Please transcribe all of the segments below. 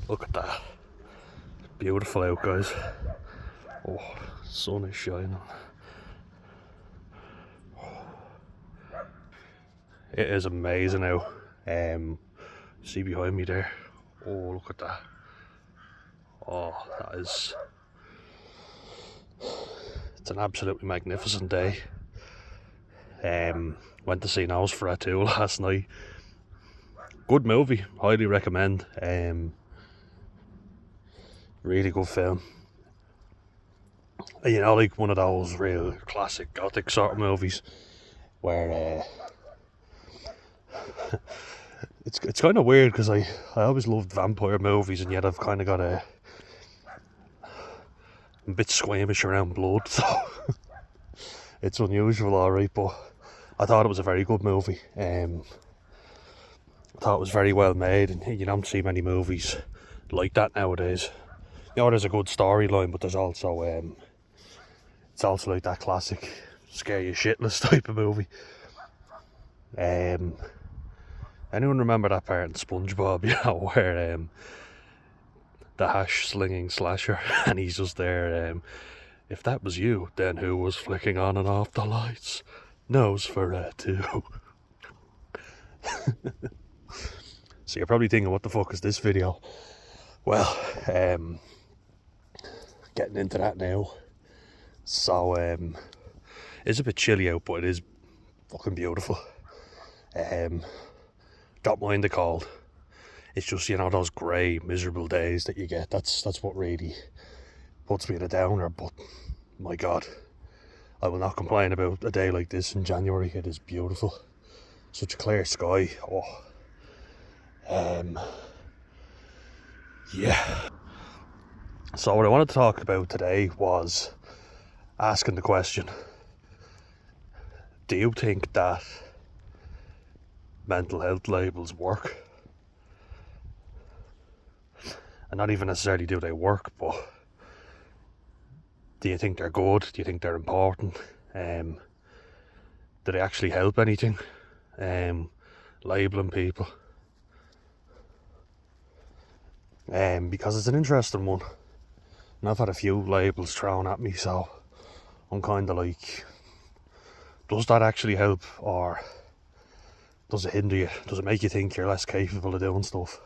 Look at that. Beautiful out, guys. Oh, sun is shining. It is amazing out. See behind me there. Oh, look at that. Oh, that is... It's an absolutely magnificent day. Went to see Nosferatu last night. Good movie, highly recommend. Really good film. You know, like one of those real classic gothic sort of movies where it's kind of weird because I always loved vampire movies, and yet I've kind of got I'm a bit squeamish around blood, so it's unusual, alright, but I thought it was a very good movie. I thought it was very well made, and you don't see many movies like that nowadays. You know, there's a good storyline, but there's also it's also like that classic scare you shitless type of movie. Anyone remember that part in SpongeBob, you know, where the hash slinging slasher, and he's just there, if that was you, then who was flicking on and off the lights? Nosferatu. So you're probably thinking, what the fuck is this video? Well, getting into that now. So, it's a bit chilly out, but it is fucking beautiful. Don't mind the cold. It's just, you know, those grey, miserable days that you get. That's what really puts me in a downer. But my God, I will not complain about a day like this in January. It is beautiful. Such a clear sky. Oh, yeah. So what I wanted to talk about today was asking the question: do you think that mental health labels work? And not even necessarily do they work, but do you think they're good? Do you think they're important? Do they actually help anything? Labelling people. Because it's an interesting one. And I've had a few labels thrown at me, so I'm kind of like, does that actually help, or does it hinder you? Does it make you think you're less capable of doing stuff?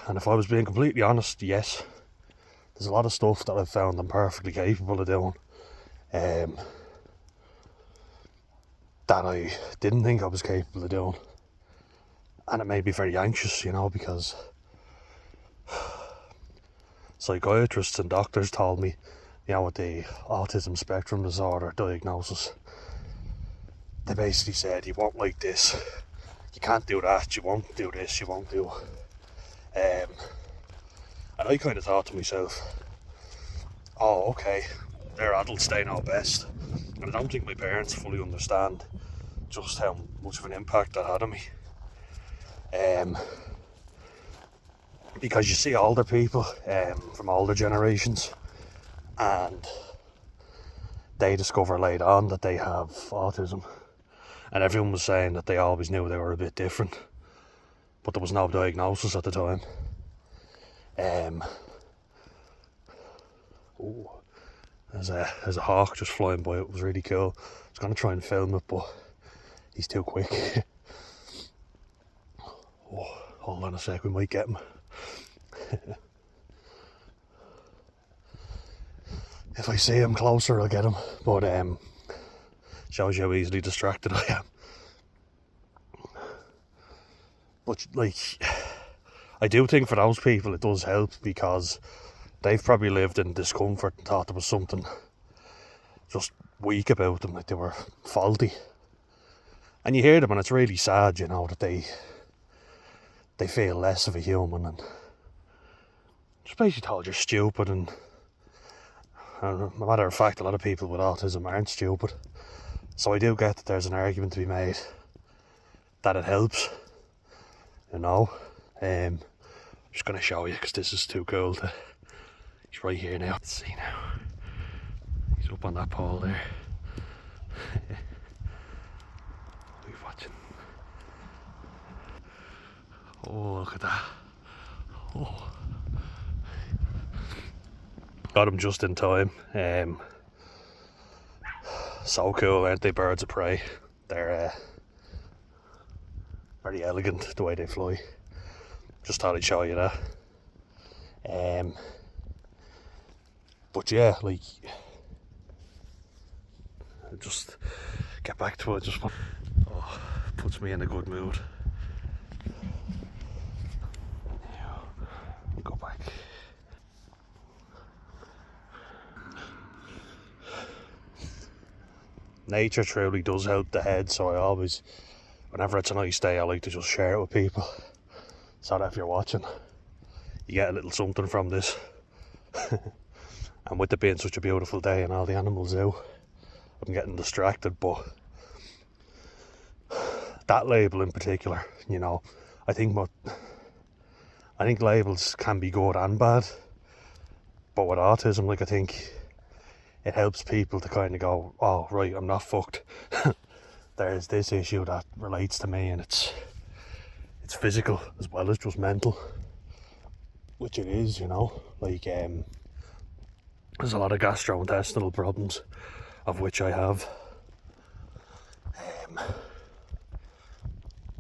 And if I was being completely honest, yes. There's a lot of stuff that I've found I'm perfectly capable of doing, that I didn't think I was capable of doing. And it made me very anxious, you know, because psychiatrists and doctors told me, you know, with the autism spectrum disorder diagnosis, they basically said, you won't like this, you can't do that, you won't do this, you won't do. And I kind of thought to myself, oh, okay, they're adults, they know best. And I don't think my parents fully understand just how much of an impact that had on me. Because you see older people from older generations, and they discover later on that they have autism. And everyone was saying that they always knew they were a bit different, but there was no diagnosis at the time. There's a hawk just flying by. It was really cool. I was going to try and film it, but he's too quick. Oh, hold on a sec, we might get him. If I see him closer, I'll get him. But shows you how easily distracted I am. But like, I do think for those people it does help, because they've probably lived in discomfort and thought there was something just weak about them, like they were faulty. And you hear them and it's really sad, you know, that they feel less of a human, and just basically told you're stupid. And a matter of fact, a lot of people with autism aren't stupid. So I do get that there's an argument to be made that it helps, you know. I'm just going to show you, because this is too cool to... He's right here now. Let's see now. He's up on that pole there. We're watching. Oh, look at that. Got them just in time. So cool, aren't they? Birds of prey. They're very elegant the way they fly. Just thought I'd show you that. But yeah, like, just get back to it. Just puts me in a good mood. Go back. Nature truly does help the head, so I always, whenever it's a nice day, I like to just share it with people, so that if you're watching, you get a little something from this. And with it being such a beautiful day and all the animals out, I'm getting distracted. But that label in particular, you know, I think labels can be good and bad, but with autism, like, I think it helps people to kind of go, oh right, I'm not fucked. There's this issue that relates to me, and it's physical as well as just mental, which it is, you know. Like, there's a lot of gastrointestinal problems, of which I have.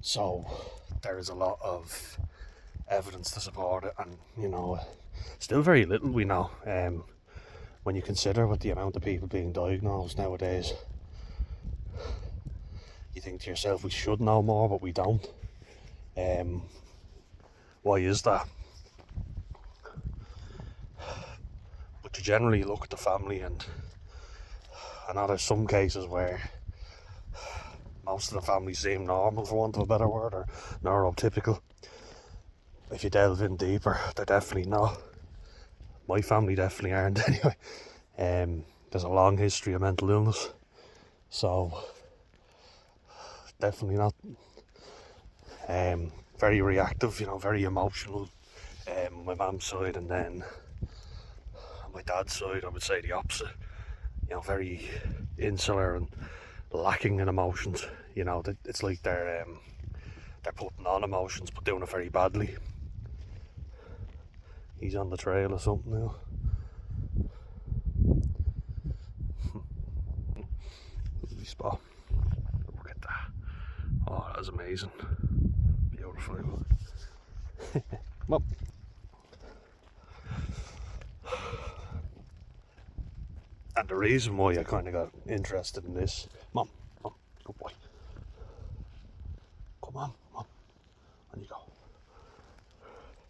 So there is a lot of evidence to support it, and, you know, still very little we know. When you consider what the amount of people being diagnosed nowadays, you think to yourself, we should know more, but we don't. Why is that? But you generally look at the family, and I know there's some cases where most of the family seem normal, for want of a better word, or neurotypical. If you delve in deeper, they're definitely not. My family definitely aren't, anyway. There's a long history of mental illness, so definitely not. Very reactive, you know, very emotional. On my mum's side, and then on my dad's side, I would say the opposite. You know, very insular and lacking in emotions. You know, it's like they're putting on emotions but doing it very badly. He's on the trail or something now. Lovely spot. Look at that. Oh, that was amazing. Beautiful. Well, and the reason why I kind of got interested in this, Mum, good boy. Come on. On you go.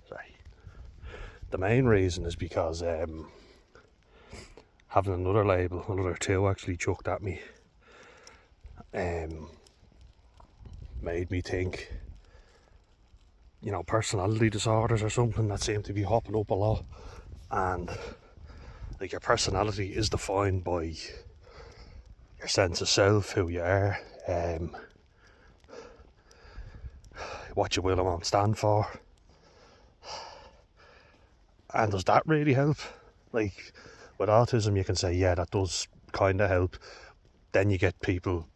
Sorry. The main reason is because having another two actually chucked at me, made me think, you know, personality disorders or something that seem to be hopping up a lot. And like, your personality is defined by your sense of self, who you are, what you will and won't stand for. And does that really help? Like, with autism, you can say, yeah, that does kind of help. Then you get people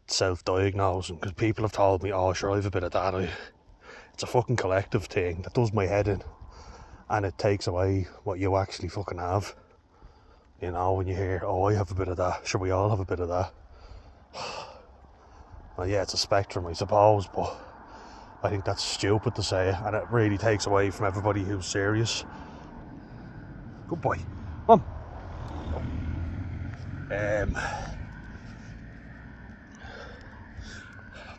self-diagnosing, because people have told me, oh sure, I have a bit of that. It's a fucking collective thing that does my head in, and it takes away what you actually fucking have. You know, when you hear, oh, I have a bit of that, sure, we all have a bit of that. Well, yeah, it's a spectrum, I suppose, but I think that's stupid to say, and it really takes away from everybody who's serious. Good boy. Mum.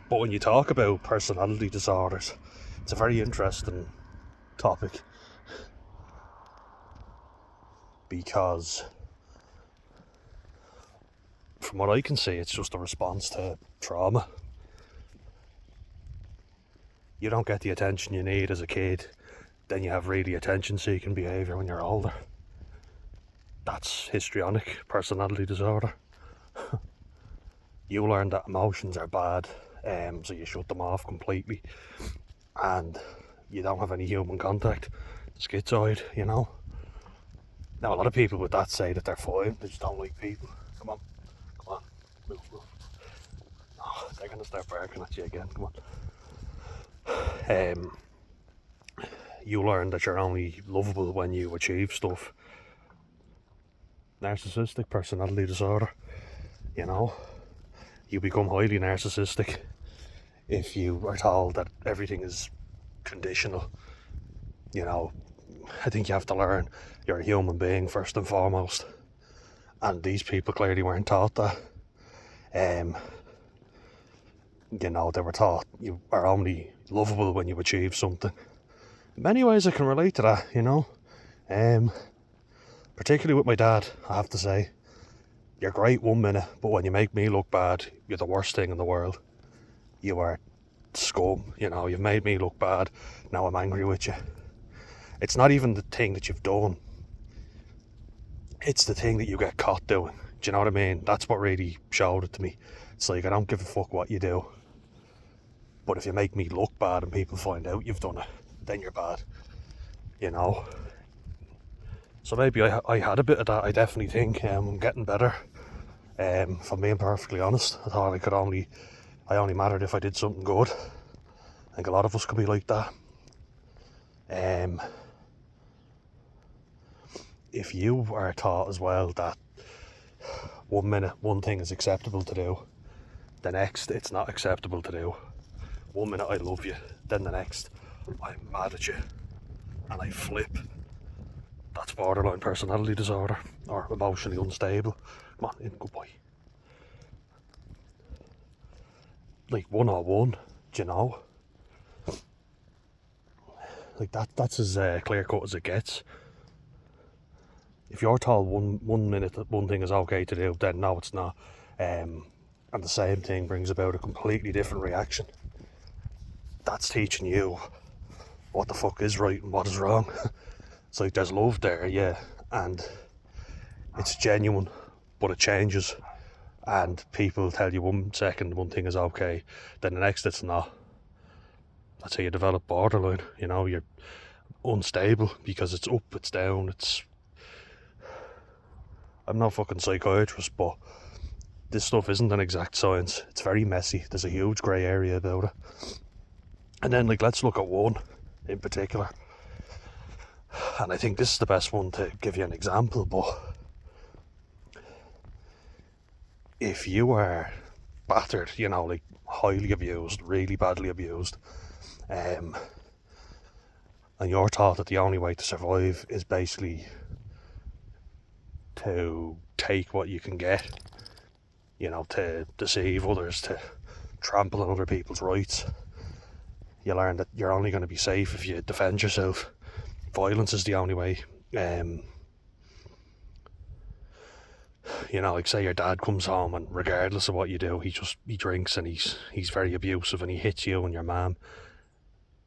But when you talk about personality disorders, it's a very interesting topic, because from what I can see, it's just a response to trauma. You don't get the attention you need as a kid, then you have really attention-seeking behaviour when you're older. That's histrionic personality disorder. You learn that emotions are bad, so you shut them off completely, and you don't have any human contact. Schizoid, you know. Now, a lot of people with that say that they're fine, they just don't like people. Come on, move. Oh, they're gonna start barking at you again, come on. you learn that you're only lovable when you achieve stuff. Narcissistic personality disorder, you know. You become highly narcissistic if you are told that everything is conditional. You know, I think you have to learn you're a human being first and foremost. And these people clearly weren't taught that. You know, they were taught you are only lovable when you achieve something. In many ways I can relate to that, you know. Particularly with my dad, I have to say. You're great 1 minute, but when you make me look bad, you're the worst thing in the world. You are scum, you know, you've made me look bad, now I'm angry with you. It's not even the thing that you've done, it's the thing that you get caught doing. Do you know what I mean? That's what really showed it to me. It's like, I don't give a fuck what you do, but if you make me look bad and people find out you've done it, then you're bad, you know. So maybe I had a bit of that. I definitely think I'm getting better. If I'm being perfectly honest, I thought I only mattered if I did something good. I think a lot of us could be like that. If you are taught as well that 1 minute one thing is acceptable to do, the next it's not acceptable to do. 1 minute I love you, then the next I'm mad at you and I flip. That's borderline personality disorder or emotionally unstable. Come on, in, good boy. Like 101, do you know? Like that's as clear cut as it gets. If you're told one minute that one thing is okay to do, then no, it's not. And the same thing brings about a completely different reaction. That's teaching you what the fuck is right and what is wrong. It's like there's love there, yeah, and it's genuine, but it changes. And people tell you 1 second one thing is okay, then the next it's not. That's how you develop borderline, you know, you're unstable because it's up, it's down, it's... I'm not fucking psychiatrist, but this stuff isn't an exact science. It's very messy. There's a huge grey area about it. And then, like, let's look at one in particular. And I think this is the best one to give you an example, but if you are battered, you know, like highly abused, really badly abused, and you're taught that the only way to survive is basically to take what you can get, you know, to deceive others, to trample on other people's rights. You learn that you're only going to be safe if you defend yourself. Violence is the only way. You know, like say your dad comes home and regardless of what you do, he drinks and he's very abusive and he hits you and your mum.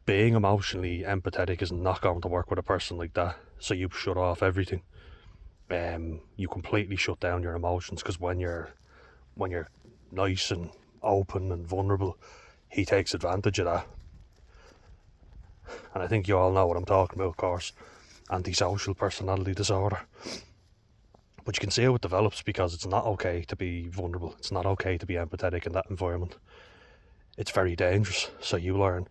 Being emotionally empathetic is not going to work with a person like that. So you shut off everything. You completely shut down your emotions, because when you're nice and open and vulnerable, he takes advantage of that. And I think you all know what I'm talking about, of course. Antisocial personality disorder. But you can see how it develops, because it's not okay to be vulnerable. It's not okay to be empathetic in that environment. It's very dangerous. So you learn,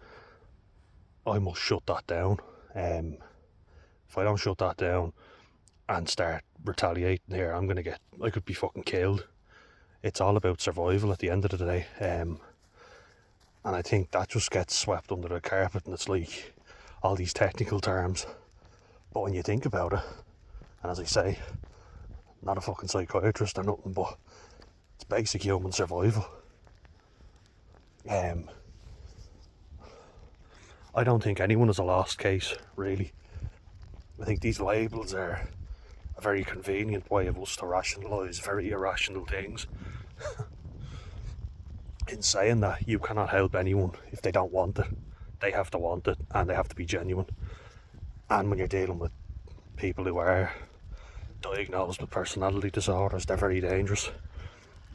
I must shut that down. If I don't shut that down and start retaliating here, I could be fucking killed. It's all about survival at the end of the day. And I think that just gets swept under the carpet, and it's like all these technical terms. But when you think about it, and as I say, not a fucking psychiatrist or nothing, but it's basic human survival. I don't think anyone is a lost case, really. I think these labels are a very convenient way of us to rationalise very irrational things. In saying that, you cannot help anyone if they don't want it. They have to want it, and they have to be genuine. And when you're dealing with people who are diagnosed with personality disorders, they're very dangerous.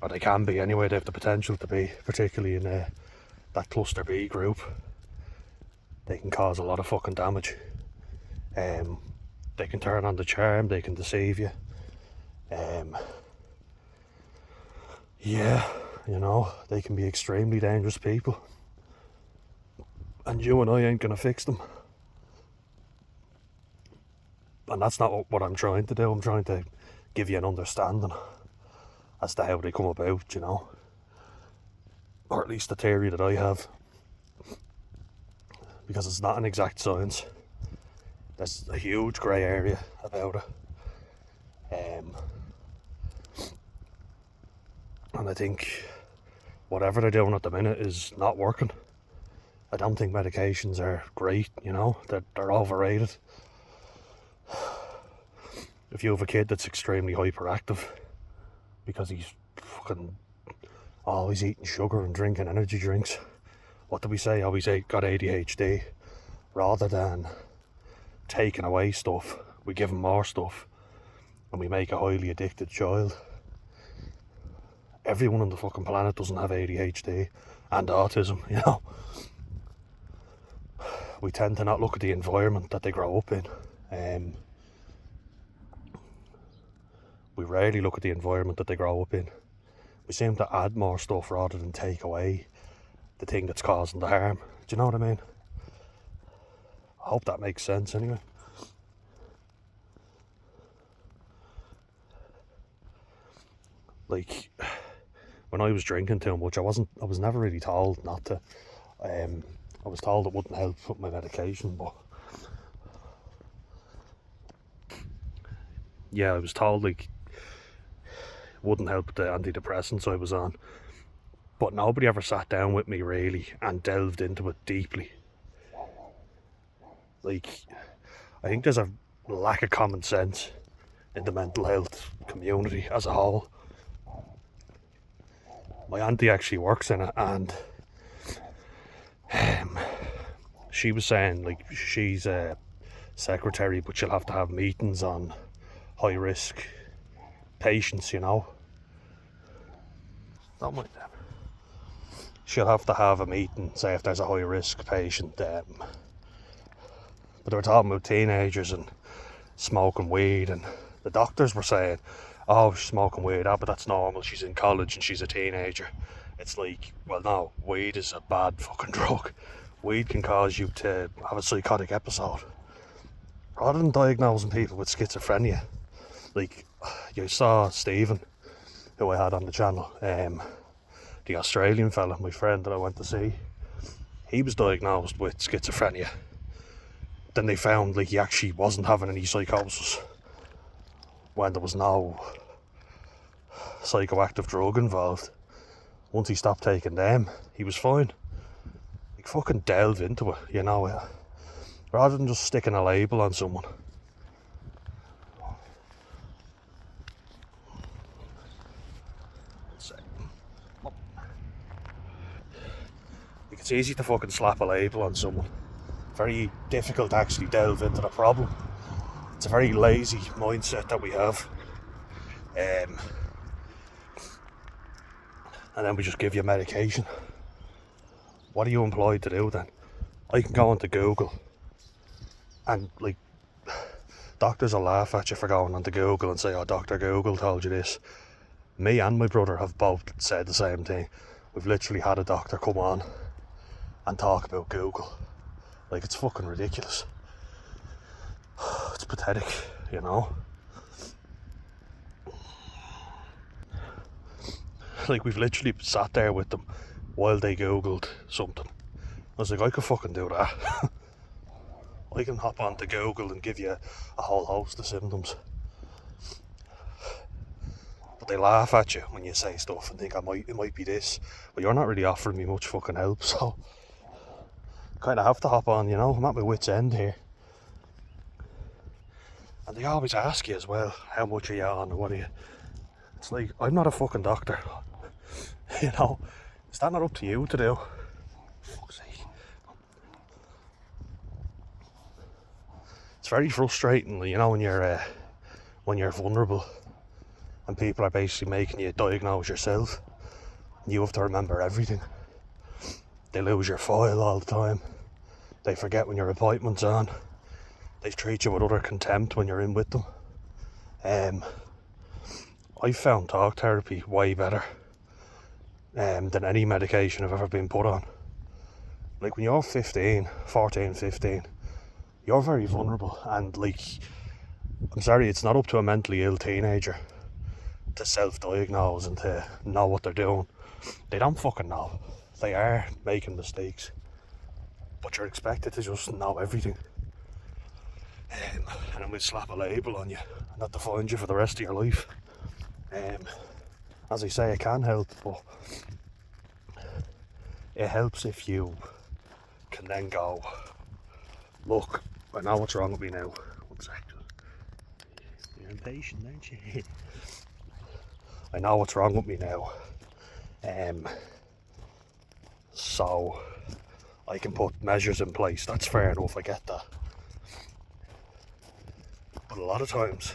Or they can be anyway. They have the potential to be, particularly in that cluster B group. They can cause a lot of fucking damage. They can turn on the charm, they can deceive you. Yeah, you know, they can be extremely dangerous people. And you and I ain't gonna fix them. And that's not what I'm trying to do. I'm trying to give you an understanding as to how they come about, you know, or at least the theory that I have, because it's not an exact science. There's a huge grey area about it. And I think whatever they're doing at the minute is not working. I don't think medications are great, you know, they're overrated. If you have a kid that's extremely hyperactive because he's fucking always eating sugar and drinking energy drinks, what do we say? Oh, he's got ADHD. Rather than taking away stuff, we give him more stuff and we make a highly addicted child. Everyone on the fucking planet doesn't have ADHD and autism, you know. We tend to not look at the environment that they grow up in. We rarely look at the environment that they grow up in. We seem to add more stuff rather than take away the thing that's causing the harm. Do you know what I mean? I hope that makes sense anyway. Like, when I was drinking too much, I was never really told not to. I was told it wouldn't help with my medication, but yeah, I was told like it wouldn't help with the antidepressants I was on. But nobody ever sat down with me really and delved into it deeply. Like, I think there's a lack of common sense in the mental health community as a whole. My auntie actually works in it, and she was saying like she's a secretary, but she'll have to have meetings on high risk patients, you know. Don't mind them. She'll have to have a meeting, say if there's a high risk patient. But they were talking about teenagers and smoking weed, and the doctors were saying, oh, she's smoking weed, but that's normal, she's in college and she's a teenager. It's like, well no, weed is a bad fucking drug. Weed can cause you to have a psychotic episode. Rather than diagnosing people with schizophrenia, like you saw Stephen, who I had on the channel, the Australian fella, my friend that I went to see, he was diagnosed with schizophrenia. Then they found like he actually wasn't having any psychosis when there was no psychoactive drug involved. Once he stopped taking them, he was fine. Like, fucking delve into it, you know, rather than just sticking a label on someone. Like, it's easy to fucking slap a label on someone. Very difficult to actually delve into the problem. It's a very lazy mindset that we have. And then we just give you medication. What are you employed to do then? I can go onto Google and like doctors will laugh at you for going onto Google and say, oh, Dr. Google told you this. Me and my brother have both said the same thing. We've literally had a doctor come on and talk about Google. Like, it's fucking ridiculous. It's pathetic, you know. Like, we've literally sat there with them while they Googled something. I was like, I could fucking do that. I can hop onto Google and give you a whole host of symptoms. But they laugh at you when you say stuff and think it might be this. But you're not really offering me much fucking help, so kind of have to hop on, you know. I'm at my wit's end here. And they always ask you as well, how much are you on, or what are you? It's like, I'm not a fucking doctor. You know, is that not up to you to do? Fuck's sake. It's very frustrating, you know, when you're vulnerable and people are basically making you diagnose yourself. You have to remember everything. They lose your file all the time. They forget when your appointment's on. They treat you with utter contempt when you're in with them. I found talk therapy way better than any medication I've ever been put on. Like, when you're 14, 15, you're very vulnerable, and like, I'm sorry, it's not up to a mentally ill teenager to self-diagnose and to know what they're doing. They don't fucking know. They are making mistakes, but you're expected to just know everything. And then we'll slap a label on you, and that defines you for the rest of your life. As I say, it can help, but it helps if you can then go, look, I know what's wrong with me now. One sec. You're impatient, aren't you? I know what's wrong with me now. So I can put measures in place. That's fair enough, I get that. But a lot of times,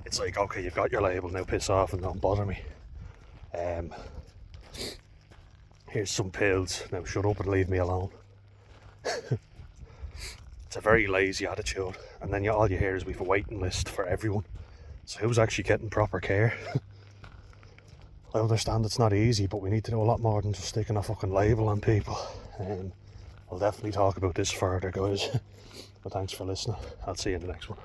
it's like, okay, you've got your label, now piss off and don't bother me. Here's some pills, now shut up and leave me alone. It's a very lazy attitude, and then all you hear is we've a waiting list for everyone. So who's actually getting proper care? I understand it's not easy, but we need to do a lot more than just sticking a fucking label on people. I'll definitely talk about this further, guys. But thanks for listening. I'll see you in the next one.